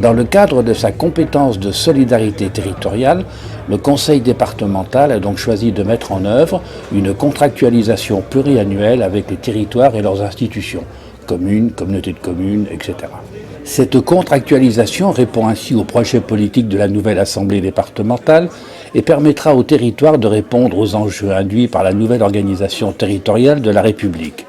Dans le cadre de sa compétence de solidarité territoriale, le Conseil départemental a donc choisi de mettre en œuvre une contractualisation pluriannuelle avec les territoires et leurs institutions, communes, communautés de communes, etc. Cette contractualisation répond ainsi au projet politique de la nouvelle Assemblée départementale et permettra aux territoires de répondre aux enjeux induits par la nouvelle organisation territoriale de la République.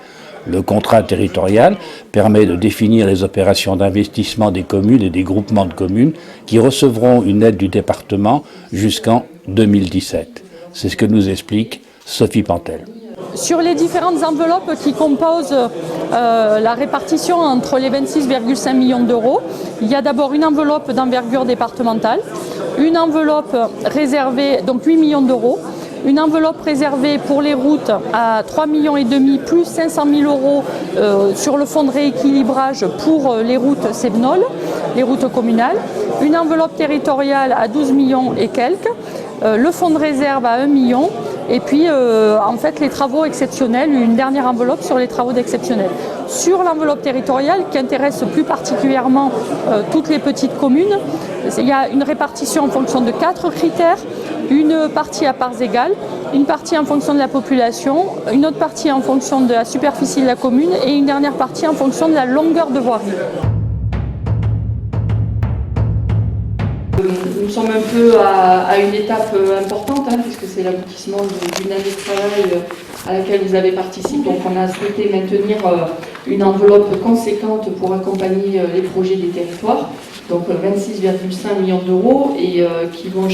Le contrat territorial permet de définir les opérations d'investissement des communes et des groupements de communes qui recevront une aide du département jusqu'en 2017. C'est ce que nous explique Sophie Pantel. Sur les différentes enveloppes qui composent la répartition entre les 26,5 millions d'euros, il y a d'abord une enveloppe d'envergure départementale, une enveloppe réservée, donc 8 millions d'euros, une enveloppe réservée pour les routes à 3,5 millions plus 500 000 euros sur le fonds de rééquilibrage pour les routes Cébnol, les routes communales, une enveloppe territoriale à 12 millions et quelques, le fonds de réserve à 1 million et puis en fait les travaux exceptionnels, une dernière enveloppe sur les travaux d'exceptionnels. Sur l'enveloppe territoriale qui intéresse plus particulièrement toutes les petites communes, il y a une répartition en fonction de 4 critères, une partie à parts égales, une partie en fonction de la population, une autre partie en fonction de la superficie de la commune et une dernière partie en fonction de la longueur de voirie. Nous sommes un peu à une étape importante, puisque c'est l'aboutissement d'une année de travail à laquelle vous avez participé. Donc on a souhaité maintenir une enveloppe conséquente pour accompagner les projets des territoires, donc 26,5 millions d'euros, et qui vont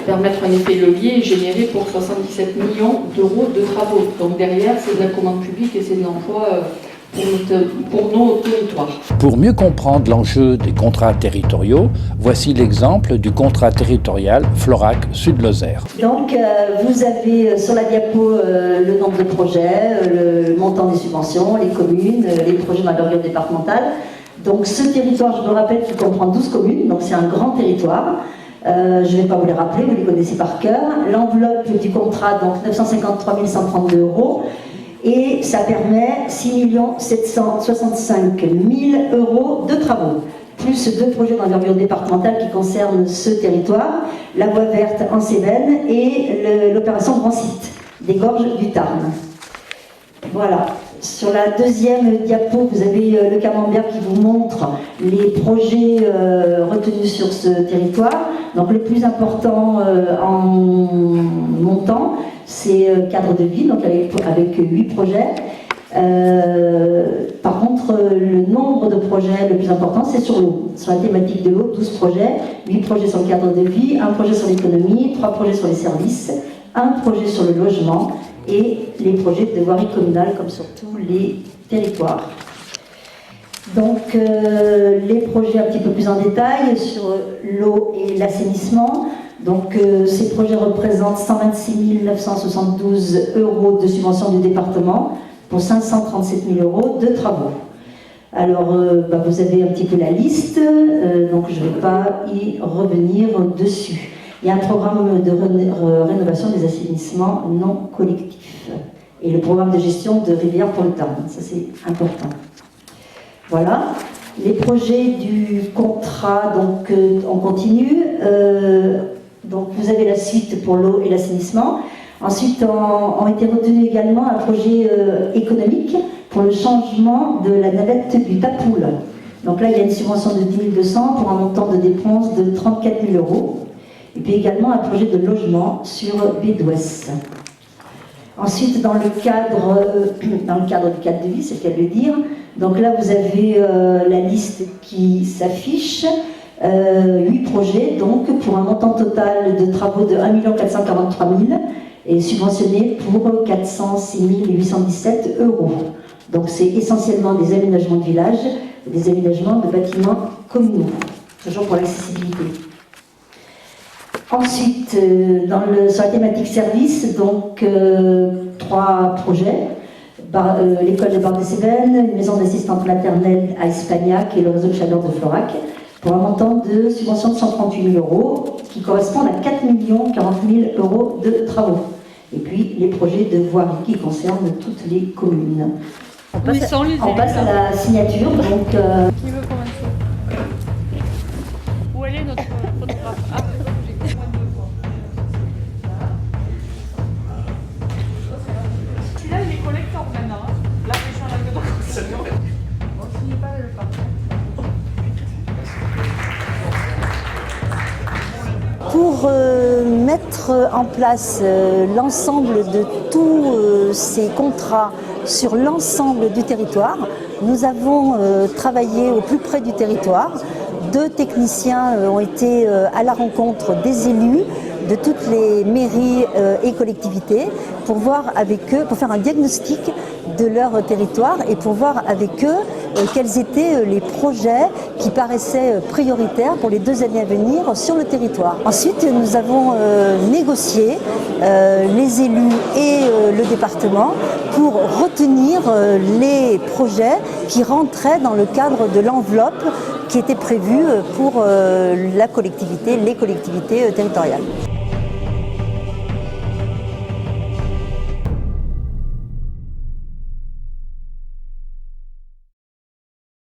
permettre un effet levier et générer pour 77 millions d'euros de travaux. Donc derrière, c'est de la commande publique et c'est de l'emploi pour nos territoires. Pour mieux comprendre l'enjeu des contrats territoriaux, voici l'exemple du contrat territorial Florac Sud-Lozère. Donc vous avez sur la diapo le nombre de projets, le montant des subventions, les communes, les projets d'envergure départementale. Donc ce territoire, je me rappelle, qui comprend 12 communes, donc c'est un grand territoire. Je ne vais pas vous les rappeler, vous les connaissez par cœur. L'enveloppe du contrat, donc 953 132 euros. Et ça permet 6 765 000 euros de travaux, plus 2 projets d'envergure départementale qui concernent ce territoire, la voie verte en Cévennes et l'opération Grand Site, des gorges du Tarn. Voilà. Sur la deuxième diapo, vous avez le camembert qui vous montre les projets retenus sur ce territoire. Donc le plus important en montant, c'est cadre de vie, donc avec 8 projets. Par contre, le nombre de projets le plus important, c'est sur l'eau. Sur la thématique de l'eau, 12 projets, 8 projets sur le cadre de vie, 1 projet sur l'économie, 3 projets sur les services, 1 projet sur le logement et les projets de voirie communale, comme sur tous les territoires. Donc, les projets un petit peu plus en détail sur l'eau et l'assainissement. Donc, ces projets représentent 126 972 euros de subvention du département pour 537 000 euros de travaux. Alors, vous avez un petit peu la liste, donc je ne vais pas y revenir dessus. Il y a un programme de rénovation des assainissements non collectifs et le programme de gestion de rivières pour le Tarn. Ça, c'est important. Voilà. Les projets du contrat, donc on continue. Donc vous avez la suite pour l'eau et l'assainissement. Ensuite, ont été retenus également un projet économique pour le changement de la navette du Tapoul. Donc là, il y a une subvention de 10 200 pour un montant de dépenses de 34 000 euros. Et puis également un projet de logement sur Bédouès. Ensuite, dans le cadre du cadre de vie, c'est le cas de le dire, donc là vous avez la liste qui s'affiche, 8 projets, donc pour un montant total de travaux de 1 443 000 et subventionné pour 406 817 euros. Donc c'est essentiellement des aménagements de village, des aménagements de bâtiments communaux, toujours pour l'accessibilité. Ensuite, sur la thématique service, donc 3 projets. L'école de Bar-des-Cévennes, une maison d'assistante maternelle à Espagnac et le réseau de chaleur de Florac, pour un montant de subvention de 138 000 euros, qui correspondent à 4 40 000 euros de travaux. Et puis les projets de voirie qui concernent toutes les communes. On passe à la signature. Donc, Qui veut commencer ? Pour mettre en place l'ensemble de tous ces contrats sur l'ensemble du territoire, nous avons travaillé au plus près du territoire. 2 techniciens ont été à la rencontre des élus de toutes les mairies et collectivités pour voir avec eux, pour faire un diagnostic de leur territoire et pour voir avec eux quels étaient les projets qui paraissaient prioritaires pour les 2 années à venir sur le territoire. Ensuite, nous avons négocié les élus et le département pour retenir les projets qui rentraient dans le cadre de l'enveloppe qui était prévue pour la collectivité, les collectivités territoriales.